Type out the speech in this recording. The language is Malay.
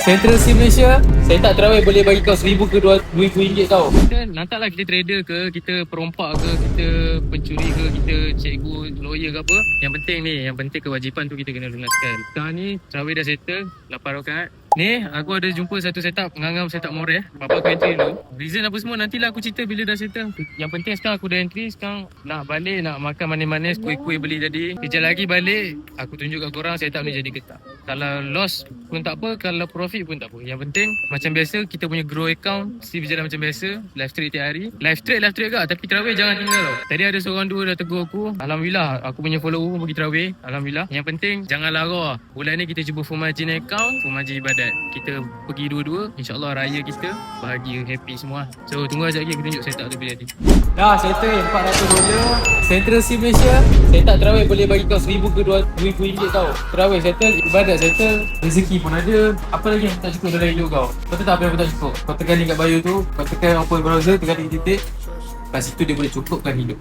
Central C Malaysia, saya tak terawih boleh bagi kau RM1,000 ke RM2,000 tau. Kita nantaklah kita trader ke, kita perompak ke, kita pencuri ke, kita cikgu, lawyer ke apa. Yang penting ni, yang penting kewajipan tu kita kena lunaskan. Sekarang ni terawih dah settle, 8 rakaat. Ni aku ada jumpa satu setup, ngangam setup Moreh. Bapak aku entry dulu. Reason apa semua nantilah aku cerita bila dah settle. Yang penting sekarang aku dah entry, sekarang nak balik, nak makan manis-manis, kuih-kuih beli tadi. Kejap lagi balik, aku tunjuk kat korang setup ni jadi ketak. Kalau loss pun tak apa, kalau profit pun tak apa. Yang penting macam biasa kita punya grow account mesti berjalan macam biasa. Live trade tiap hari. Live trade agak, tapi terawih jangan tinggal tau. Tadi ada seorang dua dah tegur aku. Alhamdulillah aku punya follower pun pergi terawih. Alhamdulillah. Yang penting jangan lara. Bulan ni kita cuba full margin account, full margin ibadat. Kita pergi dua-dua, InsyaAllah raya kita bahagia, happy semua. So tunggu sekejap lagi aku tunjuk setup tu bila nanti. Dah settle $400. Central C Malaysia, saya tak terawih boleh bagi kau RM1,000 ke RM2,000 tau. Terawih settle, ibadat settle, rezeki pun ada. Apa lagi yang tak cukup dalam hidup kau? Kau tahu tak apa yang tak cukup? Kau tekan link kat bio tu, kau tekan open browser, tekan titik-titik. Kat situ dia boleh cukupkan hidup.